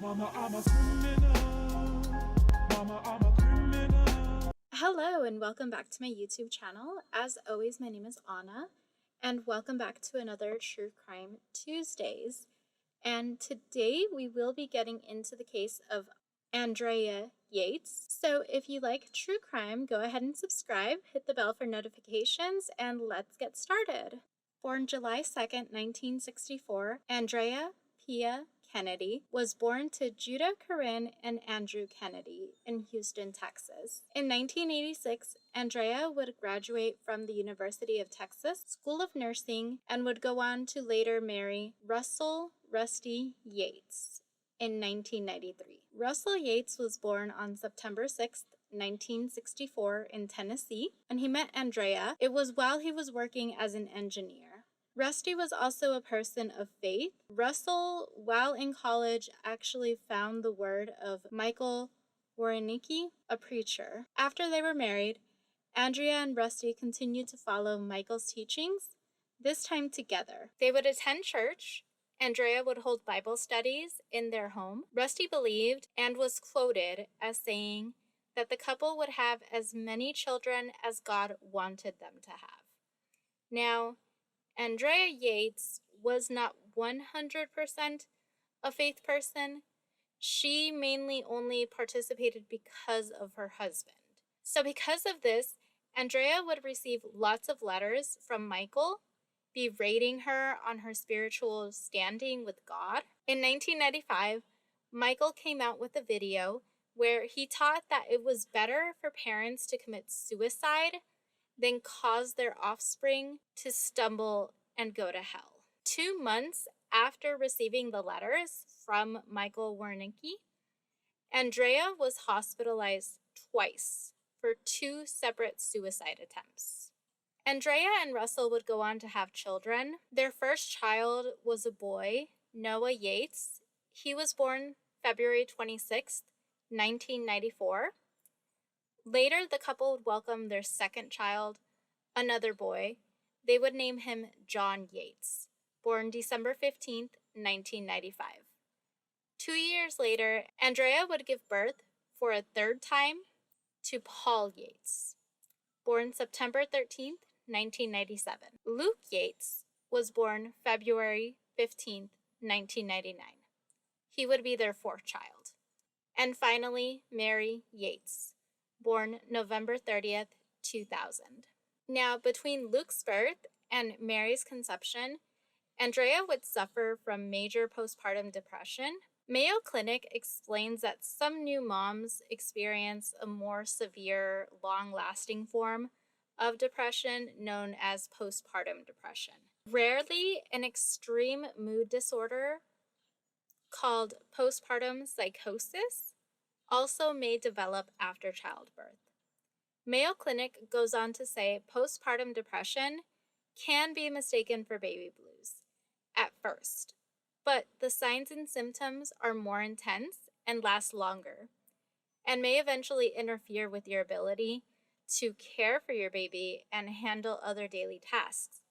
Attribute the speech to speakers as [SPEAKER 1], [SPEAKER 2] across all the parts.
[SPEAKER 1] Mama, I'm a criminal. Mama, I'm a criminal.
[SPEAKER 2] Hello and welcome back to my YouTube channel. As always, my name is Anna and welcome back to another True Crime Tuesdays. And today we will be getting into the case of Andrea Yates. So if you like true crime, go ahead and subscribe, hit the bell for notifications, and let's get started. Born July 2nd, 1964, Andrea Pia Kennedy was born to Judah Corinne and Andrew Kennedy in Houston, Texas. In 1986, Andrea would graduate from the University of Texas School of Nursing and would go on to later marry Russell Rusty Yates in 1993. Russell Yates was born on September 6th, 1964 in Tennessee, and he met Andrea. It was while he was working as an engineer. Rusty was also a person of faith. Russell, while in college, actually found the word of Michael Warnicki, a preacher. After they were married, Andrea and Rusty continued to follow Michael's teachings, this time together. They would attend church. Andrea would hold Bible studies in their home. Rusty believed and was quoted as saying that the couple would have as many children as God wanted them to have. Now, Andrea Yates was not 100% a faith person. She mainly only participated because of her husband. So because of this, Andrea would receive lots of letters from Michael berating her on her spiritual standing with God. In 1995, Michael came out with a video where he taught that it was better for parents to commit suicide than cause their offspring to stumble and go to hell. 2 months after receiving the letters from Michael Warnicki, Andrea was hospitalized twice for 2 separate suicide attempts. Andrea and Russell would go on to have children. Their first child was a boy, Noah Yates. He was born February 26th, 1994. Later, the couple would welcome their second child, another boy. They would name him John Yates, born December 15th, 1995. 2 years later, Andrea would give birth for a third time to Paul Yates, born September 13th, 1997. Luke Yates was born February 15th, 1999. He would be their fourth child. And finally, Mary Yates, born November 30th, 2000. Now, between Luke's birth and Mary's conception, Andrea would suffer from major postpartum depression. Mayo Clinic explains that some new moms experience a more severe, long-lasting form of depression known as postpartum depression. Rarely, an extreme mood disorder called postpartum psychosis also may develop after childbirth. Mayo Clinic goes on to say postpartum depression can be mistaken for baby blues at first, but the signs and symptoms are more intense and last longer, and may eventually interfere with your ability to care for your baby and handle other daily tasks.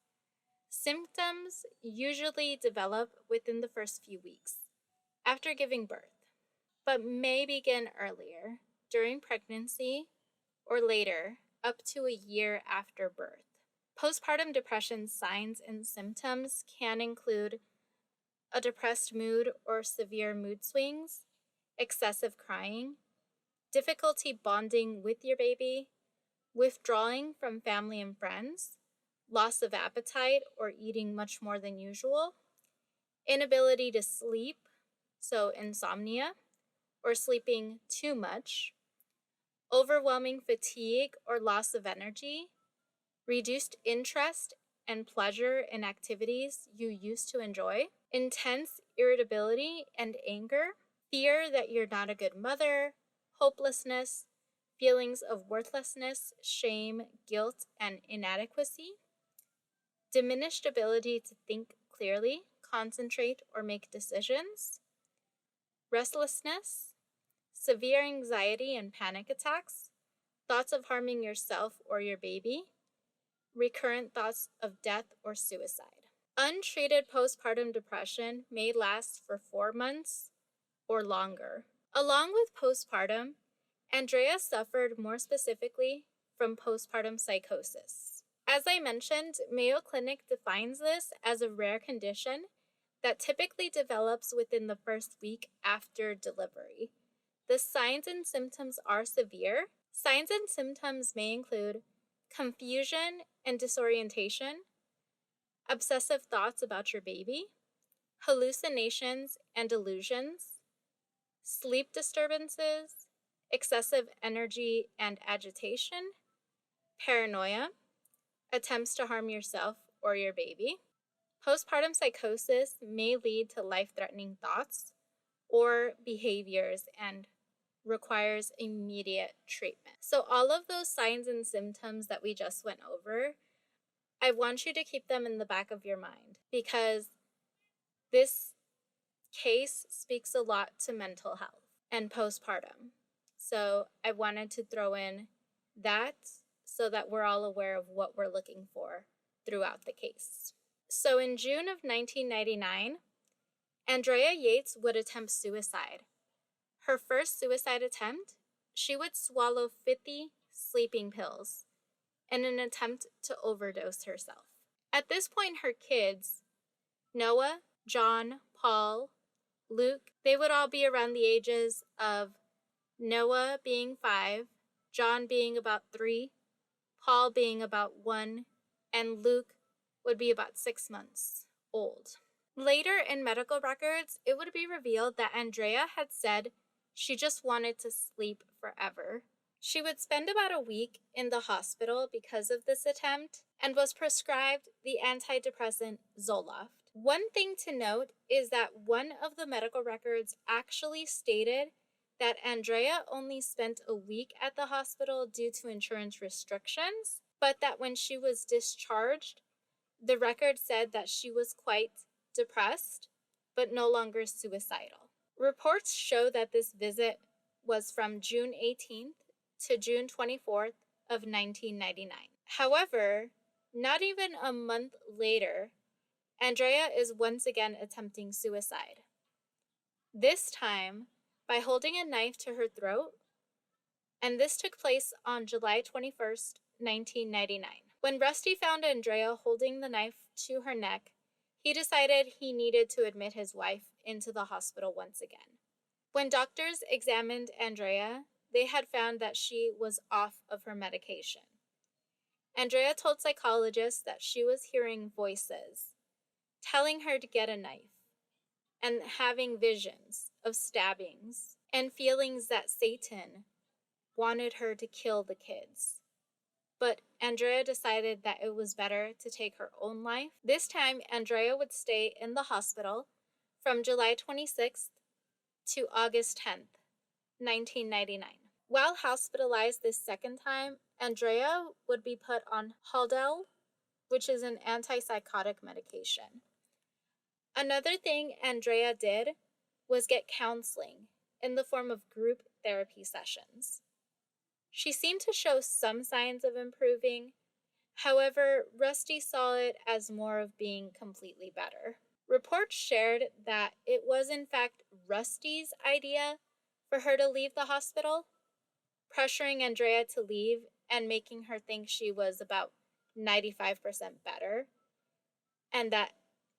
[SPEAKER 2] Symptoms usually develop within the first few weeks after giving birth, but may begin earlier, during pregnancy, or later, up to a year after birth. Postpartum depression signs and symptoms can include a depressed mood or severe mood swings, excessive crying, difficulty bonding with your baby, withdrawing from family and friends, loss of appetite or eating much more than usual, inability to sleep, so insomnia, or sleeping too much, overwhelming fatigue or loss of energy, reduced interest and pleasure in activities you used to enjoy, intense irritability and anger, fear that you're not a good mother, hopelessness, feelings of worthlessness, shame, guilt, and inadequacy, diminished ability to think clearly, concentrate, or make decisions, restlessness, severe anxiety and panic attacks, thoughts of harming yourself or your baby, recurrent thoughts of death or suicide. Untreated postpartum depression may last for 4 months, or longer. Along with postpartum, Andrea suffered more specifically from postpartum psychosis. As I mentioned, Mayo Clinic defines this as a rare condition that typically develops within the first week after delivery. The signs and symptoms are severe. Signs and symptoms may include confusion and disorientation, obsessive thoughts about your baby, hallucinations and delusions, sleep disturbances, excessive energy and agitation, paranoia, attempts to harm yourself or your baby. Postpartum psychosis may lead to life-threatening thoughts or behaviors and requires immediate treatment. So all of those signs and symptoms that we just went over, I want you to keep them in the back of your mind because this case speaks a lot to mental health and postpartum. So I wanted to throw in that so that we're all aware of what we're looking for throughout the case. So in June of 1999, Andrea Yates would attempt suicide. Her first suicide attempt, she would swallow 50 sleeping pills in an attempt to overdose herself. At this point, her kids, Noah, John, Paul, Luke, they would all be around the ages of Noah being 5, John being about 3, Paul being about 1, and Luke would be about 6 months old. Later in medical records, it would be revealed that Andrea had said she just wanted to sleep forever. She would spend about a week in the hospital because of this attempt and was prescribed the antidepressant Zoloft. One thing to note is that one of the medical records actually stated that Andrea only spent a week at the hospital due to insurance restrictions, but that when she was discharged, the record said that she was quite depressed, but no longer suicidal. Reports show that this visit was from June 18th to June 24th of 1999. However, not even a month later, Andrea is once again attempting suicide. This time by holding a knife to her throat, and this took place on July 21st, 1999. When Rusty found Andrea holding the knife to her neck, he decided he needed to admit his wife into the hospital once again. When doctors examined Andrea, they had found that she was off of her medication. Andrea told psychologists that she was hearing voices, telling her to get a knife, and having visions of stabbings and feelings that Satan wanted her to kill the kids. But Andrea decided that it was better to take her own life. This time, Andrea would stay in the hospital from July 26th to August 10th, 1999. While hospitalized this second time, Andrea would be put on Haldol, which is an antipsychotic medication. Another thing Andrea did was get counseling in the form of group therapy sessions. She seemed to show some signs of improving. However, Rusty saw it as more of being completely better. Reports shared that it was in fact Rusty's idea for her to leave the hospital, pressuring Andrea to leave and making her think she was about 95% better, and that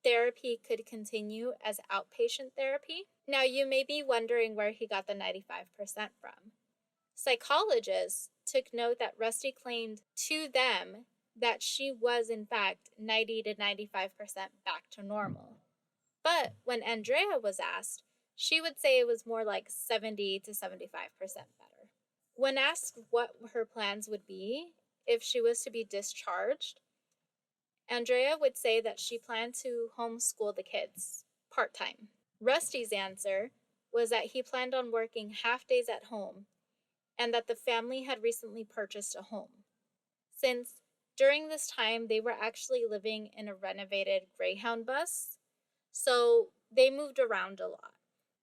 [SPEAKER 2] therapy could continue as outpatient therapy. Now, you may be wondering where he got the 95% from. Psychologists took note that Rusty claimed to them that she was in fact 90 to 95% back to normal. But when Andrea was asked, she would say it was more like 70 to 75% better. When asked what her plans would be if she was to be discharged, Andrea would say that she planned to homeschool the kids part-time. Rusty's answer was that he planned on working half days at home and that the family had recently purchased a home, since during this time they were actually living in a renovated Greyhound bus, so they moved around a lot.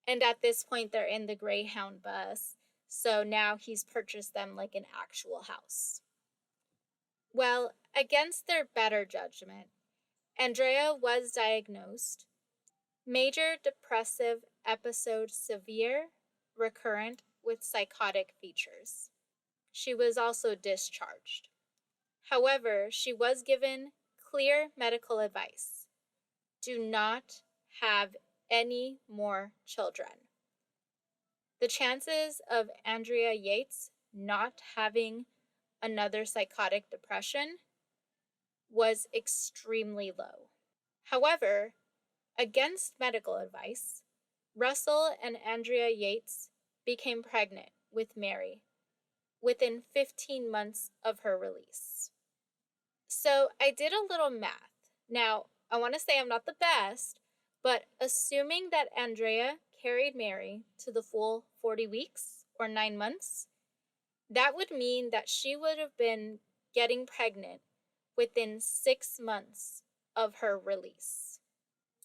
[SPEAKER 2] And at this point they're in the Greyhound bus, so now he's purchased them like an actual house. Well, against their better judgment, Andrea was diagnosed major depressive episode severe, recurrent, with psychotic features. She was also discharged. However, she was given clear medical advice. Do not have any more children. The chances of Andrea Yates not having another psychotic depression was extremely low. However, against medical advice, Russell and Andrea Yates became pregnant with Mary within 15 months of her release. So I did a little math. Now, I want to say I'm not the best, but assuming that Andrea carried Mary to the full 40 weeks or 9 months, that would mean that she would have been getting pregnant within 6 months of her release.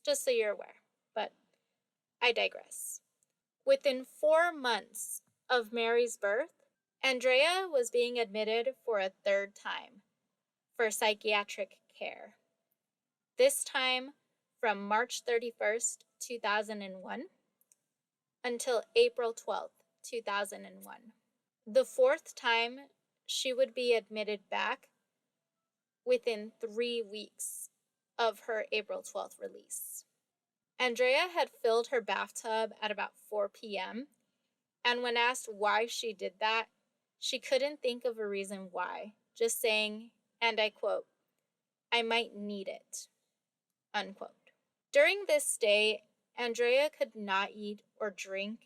[SPEAKER 2] Just so you're aware, but I digress. Within 4 months of Mary's birth, Andrea was being admitted for a third time for psychiatric care. This time from March 31st, 2001 until April 12th, 2001. The fourth time, she would be admitted back within 3 weeks of her April 12th release. Andrea had filled her bathtub at about 4 p.m., and when asked why she did that, she couldn't think of a reason why, just saying, and I quote, "I might need it," unquote. During this stay, Andrea could not eat or drink,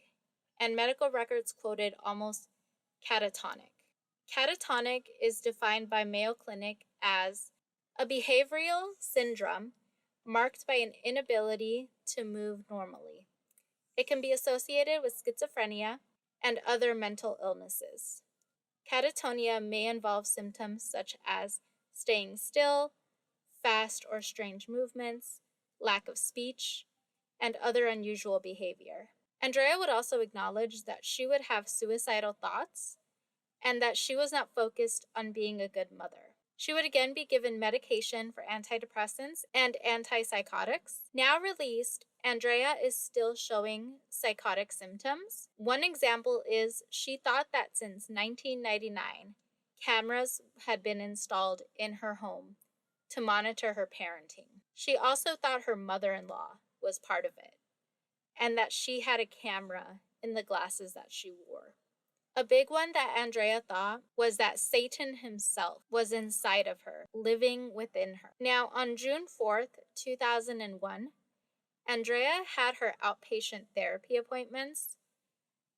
[SPEAKER 2] and medical records quoted almost catatonic. Catatonic is defined by Mayo Clinic as a behavioral syndrome marked by an inability to move normally. It can be associated with schizophrenia and other mental illnesses. Catatonia may involve symptoms such as staying still, fast or strange movements, lack of speech, and other unusual behavior. Andrea would also acknowledge that she would have suicidal thoughts and that she was not focused on being a good mother. She would again be given medication for antidepressants and antipsychotics. Now released, Andrea is still showing psychotic symptoms. One example is she thought that since 1999, cameras had been installed in her home to monitor her parenting. She also thought her mother-in-law was part of it, and that she had a camera in the glasses that she wore. A big one that Andrea thought was that Satan himself was inside of her, living within her. Now, on June 4th, 2001, Andrea had her outpatient therapy appointments.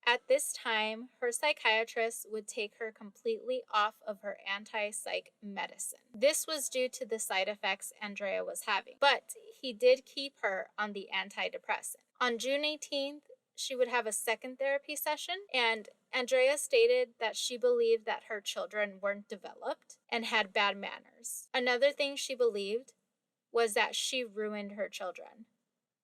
[SPEAKER 2] At this time, her psychiatrist would take her completely off of her anti-psych medicine. This was due to the side effects Andrea was having, but he did keep her on the antidepressant. On June 18th, she would have a second therapy session, and Andrea stated that she believed that her children weren't developed and had bad manners. Another thing she believed was that she ruined her children.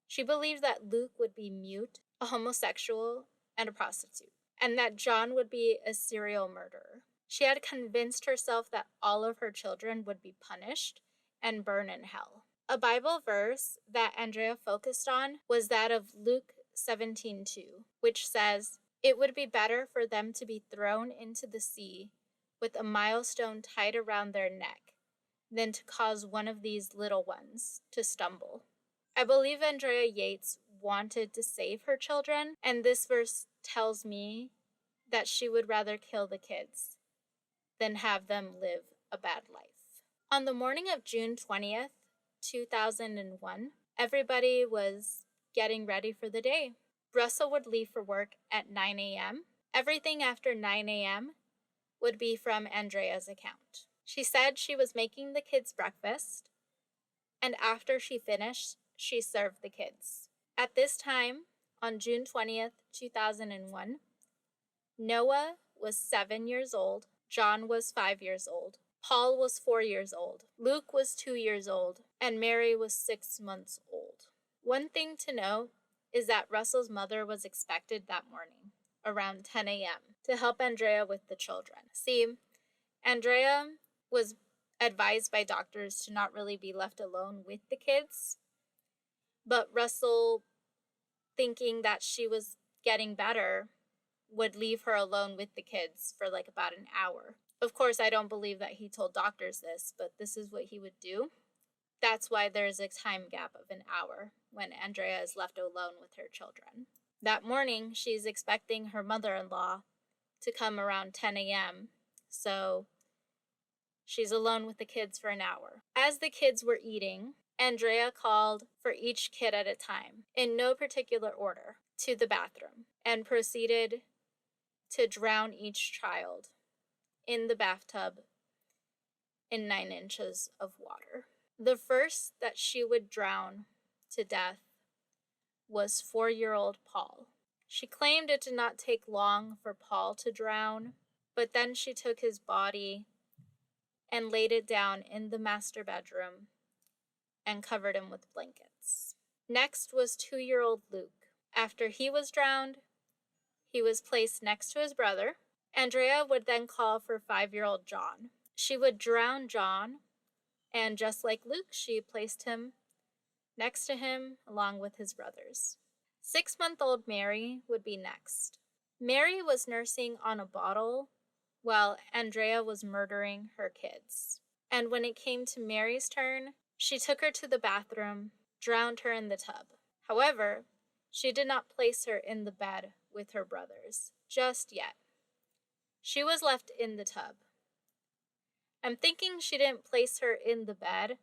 [SPEAKER 2] She believed that Luke would be mute, a homosexual, and a prostitute, and that John would be a serial murderer. She had convinced herself that all of her children would be punished and burn in hell. A Bible verse that Andrea focused on was that of Luke 17:2, which says, "It would be better for them to be thrown into the sea with a millstone tied around their neck than to cause one of these little ones to stumble." I believe Andrea Yates wanted to save her children, and this verse tells me that she would rather kill the kids than have them live a bad life. On the morning of June 20th, 2001, everybody was getting ready for the day. Russell would leave for work at 9 a.m. Everything after 9 a.m. would be from Andrea's account. She said she was making the kids breakfast, and after she finished, she served the kids. At this time, on June 20th, 2001, Noah was 7 years old, John was 5 years old, Paul was 4 years old, Luke was 2 years old, and Mary was 6 months old. One thing to note is that Russell's mother was expected that morning, around 10 a.m., to help Andrea with the children. See, Andrea was advised by doctors to not really be left alone with the kids, but Russell thinking that she was getting better, would leave her alone with the kids for like about an hour. Of course, I don't believe that he told doctors this, but this is what he would do. That's why there's a time gap of an hour when Andrea is left alone with her children. That morning, she's expecting her mother-in-law to come around 10 a.m., so she's alone with the kids for an hour. As the kids were eating, Andrea called for each kid at a time, in no particular order, to the bathroom, and proceeded to drown each child in the bathtub in 9 inches of water. The first that she would drown to death was 4-year-old Paul. She claimed it did not take long for Paul to drown, but then she took his body and laid it down in the master bedroom and covered him with blankets. Next was 2-year-old Luke. After he was drowned, he was placed next to his brother. Andrea would then call for 5-year-old John. She would drown John, and just like Luke, she placed him next to him along with his brothers. 6-month-old Mary would be next. Mary was nursing on a bottle while Andrea was murdering her kids. And when it came to Mary's turn, she took her to the bathroom, drowned her in the tub. However, she did not place her in the bed with her brothers just yet. She was left in the tub. I'm thinking she didn't place her in the bed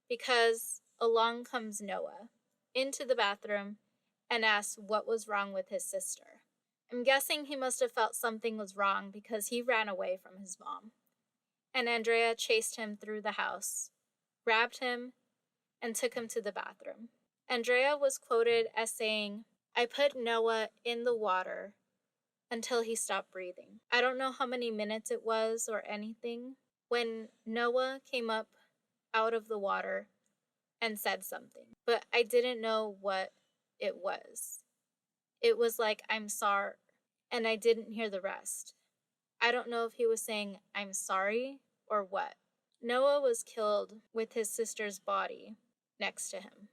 [SPEAKER 2] because along comes Noah into the bathroom and asks what was wrong with his sister. I'm guessing he must have felt something was wrong because he ran away from his mom. And Andrea chased him through the house, grabbed him, and took him to the bathroom. Andrea was quoted as saying, "I put Noah in the water until he stopped breathing." I don't know how many minutes it was or anything when Noah came up out of the water and said something, but I didn't know what it was. It was like, "I'm sorry," and I didn't hear the rest. I don't know if he was saying, "I'm sorry," or what. Noah was killed with his sister's body next to him.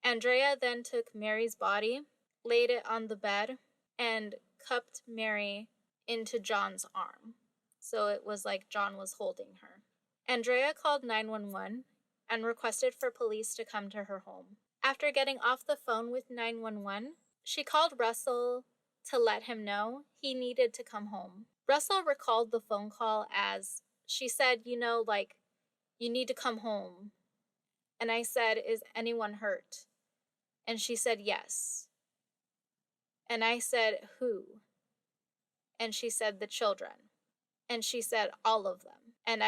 [SPEAKER 2] Andrea then took Mary's body, laid it on the bed, and cupped Mary into John's arm. So it was like John was holding her. Andrea called 911 and requested for police to come to her home. After getting off the phone with 911, she called Russell to let him know he needed to come home. Russell recalled the phone call as, she said, "You need to come home." And I said, "Is anyone hurt?" And she said, "Yes." And I said, "Who?" And she said, "The children." And she said, "All of them." And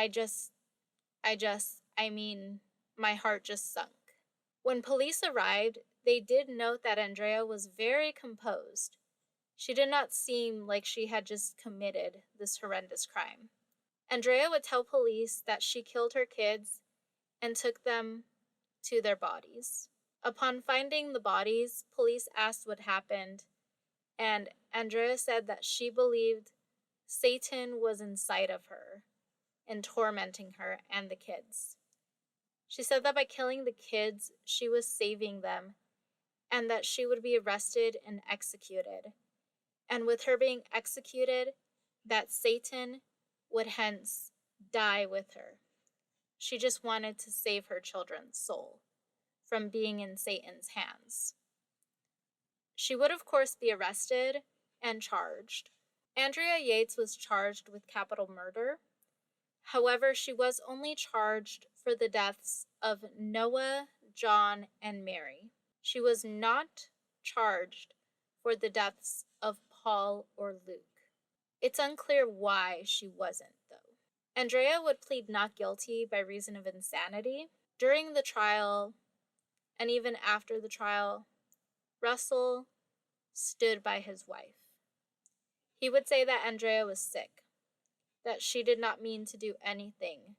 [SPEAKER 2] my heart just sunk. When police arrived, they did note that Andrea was very composed. She did not seem like she had just committed this horrendous crime. Andrea would tell police that she killed her kids and took them to their bodies. Upon finding the bodies, police asked what happened, and Andrea said that she believed Satan was inside of her and tormenting her and the kids. She said that by killing the kids, she was saving them, and that she would be arrested and executed. And with her being executed, that Satan would hence die with her. She just wanted to save her children's soul from being in Satan's hands. She would, of course, be arrested and charged. Andrea Yates was charged with capital murder. However, she was only charged for the deaths of Noah, John, and Mary. She was not charged for the deaths of Paul or Luke. It's unclear why she wasn't, though. Andrea would plead not guilty by reason of insanity. During the trial, and even after the trial, Russell stood by his wife. He would say that Andrea was sick, that she did not mean to do anything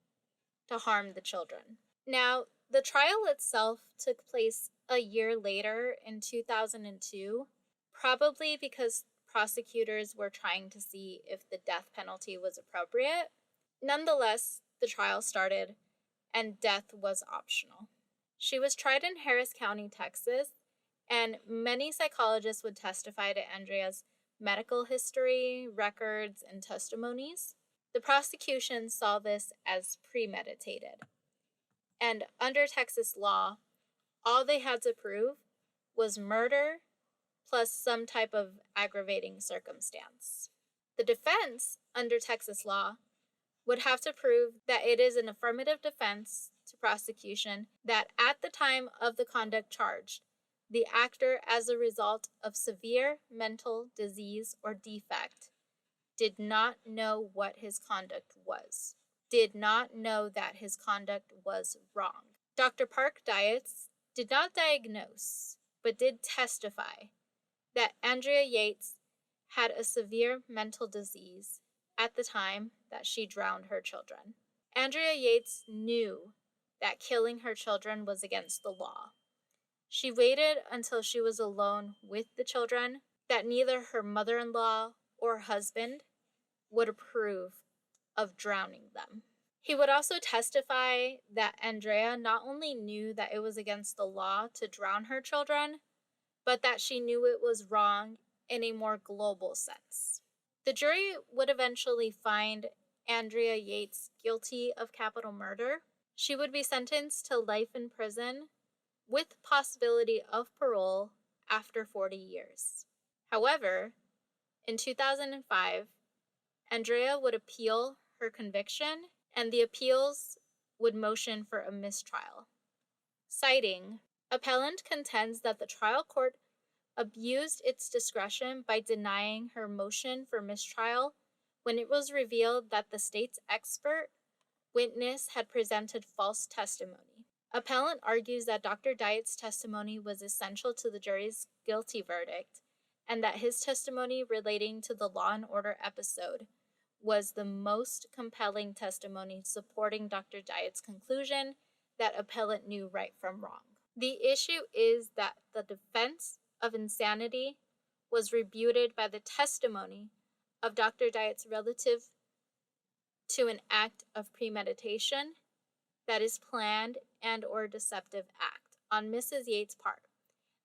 [SPEAKER 2] to harm the children. Now, the trial itself took place a year later in 2002, probably because prosecutors were trying to see if the death penalty was appropriate. Nonetheless, the trial started, and death was optional. She was tried in Harris County, Texas, And many psychologists would testify to Andrea's medical history, records, and testimonies. The prosecution saw this as premeditated. And under Texas law, all they had to prove was murder plus some type of aggravating circumstance. The defense, under Texas law, would have to prove that it is an affirmative defense to prosecution that at the time of the conduct charged, the actor, as a result of severe mental disease or defect, did not know what his conduct was, did not know that his conduct was wrong. Dr. Park Yates did not diagnose, but did testify that Andrea Yates had a severe mental disease at the time that she drowned her children. Andrea Yates knew that killing her children was against the law. She waited until she was alone with the children, that neither her mother-in-law or husband would approve of drowning them. He would also testify that Andrea not only knew that it was against the law to drown her children, but that she knew it was wrong in a more global sense. The jury would eventually find Andrea Yates guilty of capital murder. She would be sentenced to life in prison with possibility of parole after 40 years. However, in 2005, Andrea would appeal her conviction, and the appeals would motion for a mistrial. Citing, appellant contends that the trial court abused its discretion by denying her motion for mistrial when it was revealed that the state's expert witness had presented false testimony. Appellant argues that Dr. Yates' testimony was essential to the jury's guilty verdict, and that his testimony relating to the Law and Order episode was the most compelling testimony supporting Dr. Yates' conclusion that appellant knew right from wrong. The issue is that the defense of insanity was rebutted by the testimony of Dr. Yates relative to an act of premeditation, that is planned and or deceptive act on Mrs. Yates' part.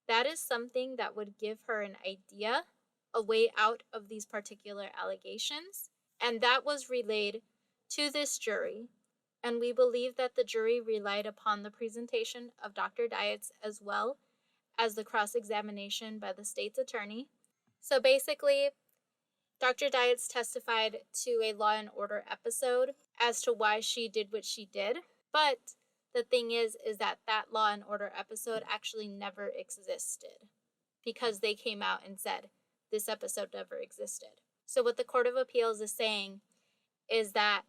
[SPEAKER 2] That is something that would give her an idea, a way out of these particular allegations, and that was relayed to this jury, and we believe that the jury relied upon the presentation of Dr. Yates as well as the cross-examination by the state's attorney. So basically, Dr. Yates testified to a Law and Order episode as to why she did what she did, but the thing is that Law and Order episode actually never existed because they came out and said this episode never existed. So what the Court of Appeals is saying is that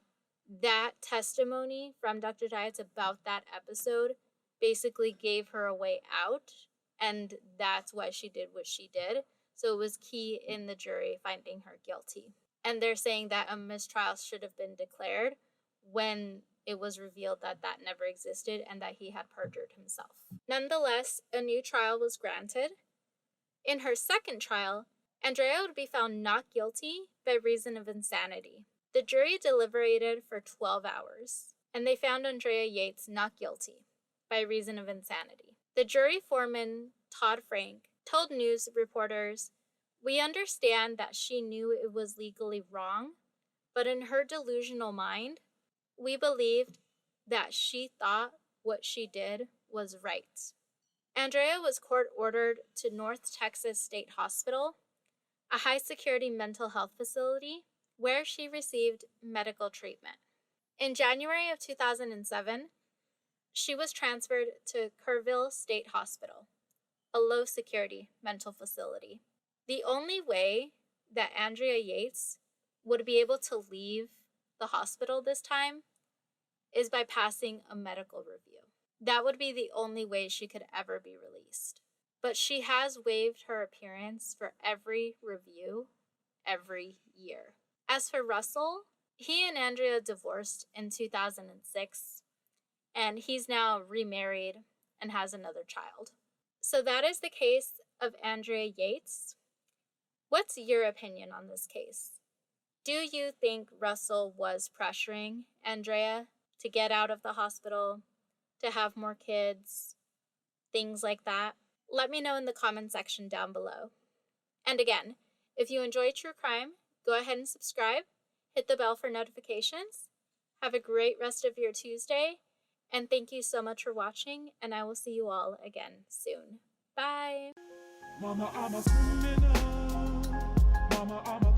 [SPEAKER 2] testimony from Dr. Yates about that episode basically gave her a way out, and that's why she did what she did. So it was key in the jury finding her guilty. And they're saying that a mistrial should have been declared when it was revealed that never existed and that he had perjured himself. Nonetheless, a new trial was granted. In her second trial, Andrea would be found not guilty by reason of insanity. The jury deliberated for 12 hours, and they found Andrea Yates not guilty by reason of insanity. The jury foreman, Todd Frank, told news reporters, "We understand that she knew it was legally wrong, but in her delusional mind, we believed that she thought what she did was right." Andrea was court-ordered to North Texas State Hospital, a high-security mental health facility, where she received medical treatment. In January of 2007, she was transferred to Kerrville State Hospital, a low-security mental facility. The only way that Andrea Yates would be able to leave the hospital this time is by passing a medical review. That would be the only way she could ever be released. But she has waived her appearance for every review every year. As for Russell, he and Andrea divorced in 2006, and he's now remarried and has another child. So that is the case of Andrea Yates. What's your opinion on this case? Do you think Russell was pressuring Andrea to get out of the hospital, to have more kids, things like that? let me know in the comment section down below. And again, if you enjoy true crime, go ahead and subscribe, hit the bell for notifications. Have a great rest of your Tuesday, and thank you so much for watching, and I will see you all again soon. Bye!
[SPEAKER 1] Mama, I'm a criminal. Mama, I'm a